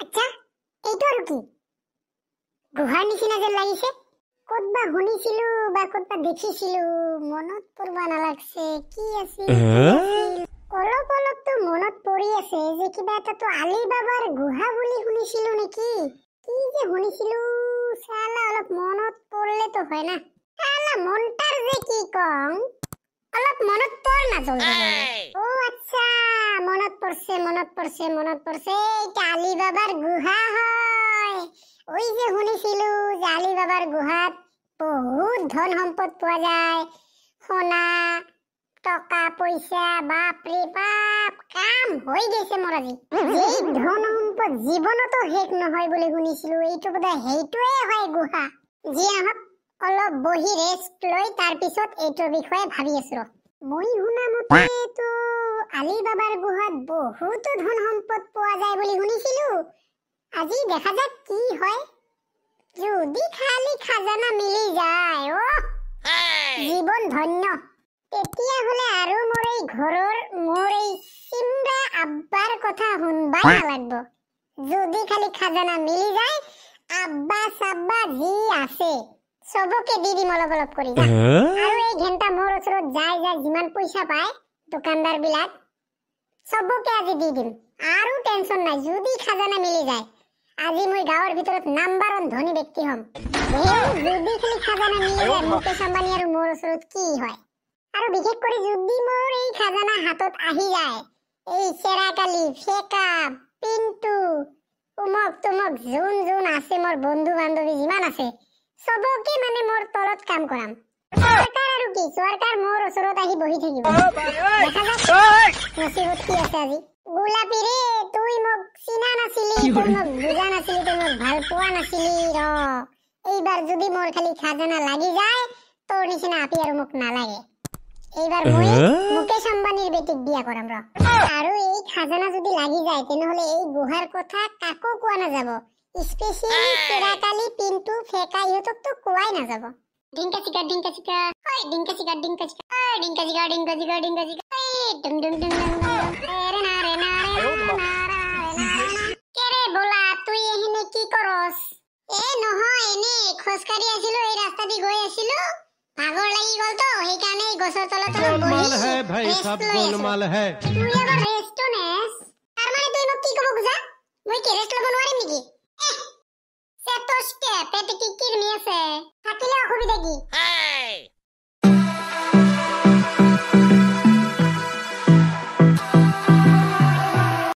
আচ্ছা এইটো আৰু কি গুহাৰ নিচিনা যেন লাগিছে কতবা শুনিছিলো বা কতবা দেখিছিলো মনত পৰবা নালাগছে কি আছিল অলপ অলপতো মনত পৰি আছে যে কিবা এটাতো আলী বাবাৰ গুহা বুলি শুনিছিলো নেকি কি যে শুনিছিলো সালা অলপ মনত পৰলেতো হয় না সালা মনটাৰ যে কি কম অলপ মনত পৰ না জলদি ও আচ্ছা মনত পৰছে এটা আলী বাবার গুহা হয় ওই যে শুনিছিলো যে আলী বাবার গুহাত বহুত ধন সম্পদ পোৱা যায় সোনা টকা পয়সা বাপৰে বাপ কাম হৈ গৈছে মোৰ আজি এই ধন সম্পদ জীৱনতো শেষ নহয় বুলি শুনিছিলো এইটো বোধহয় হেইটোৱে হয় গুহা যি আহক অলপ বহি ৰেষ্ট লৈ তাৰ পিছত এইটোৰ বিষয়ে ভাবি আছো মই শুনা মতে তো আলী বাবাৰ গুহাত বহুত ধন সম্পদ পোৱা যায় বুলি শুনিছিলো আজি দেখা যাক কি হয় যদি খালি খাজানা মিলি যায় ও জীবন ধন্য তেতিয়া হলে আৰু মোৰ এই ঘৰৰ মোৰ এই সিমৰা আব্বার কথা শুনবাই নালাগব যদি খালি খাজানা মিলি যায় আব্বা সাব্বা যি আছে সবকে দি দিম অলপ অলপ কৰি আৰু এই ঘণ্টা মোৰ ওচৰত যায় যায় যিমান পইচা পায় দোকানদাৰ বিলাক সবকে আজি দি দিম আৰু টেনশন নাই যদি খাজানা মিলি যায় আজি মই গাঁৱৰ ভিতৰত নাম্বাৰ 1 ধনী ব্যক্তি হম যদি খালি খাজানা মিলি যায় মুকেশ আম্বানী আৰু মোৰ ওচৰত কি হয় আৰু বিশেষ কৰি যদি মোৰ এই খাজানা হাতত আহি যায় এই চেৰাকালি ফেকা পিন্টু উমক তুমক যোন আছে মোৰ বন্ধু বান্ধৱী যিমান আছে সবকে মানে মোৰ তলত কাম কৰাম সৰকাৰ আৰু কি সৰকাৰ মোৰ ওচৰত আহি বহি থাকিব দেখা যাক নসিবত কি আছে আজি গোলাপী ৰে তুই মোক চিনা নাছিলি তুই মোক বুজা নাছিলি তুই মোক ভাল পোৱা নাছিলি ৰ এইবাৰ যদি মোৰ খালি খাজানা লাগি যায় তোৰ নিচিনা আপি আৰু মোক নালাগে এইবাৰ মই মুকেশ আম্বানীৰ বেটিক বিয়া কৰাম ৰ আৰু এই খাজানা যদি লাগি যায় তেনেহলে এই গুহাৰ কথা কাকো কোৱা নাযাব স্পেশালি চেৰাকালি পিন্টু ফেকা ইহঁতক তো কোৱাই নাযাব ডিংকা চিকা ওই ডিংকা চিকা ওই ডিংকা চিকা ডুম ডুম ডুম রে না রে কেরে বলা তুই এখানে কি করস এ নহয় এনে খোজকাঢ়ি আছিলো এই ৰাস্তা দি গৈ আছিলো ভাগৰ লাগি গল তো সেই কাৰণে গছৰ তলত বহি ভাই সব গোলমাল হে তুই এবাৰ ৰেষ্ট নেস তাৰ মানে তুই মোক কি কব খুজা মই কি ৰেষ্ট লব নোৱাৰিম নেকি সেতোস্কে পেটে কি কিৰমি আছে থাকিলে অসুবিধা কি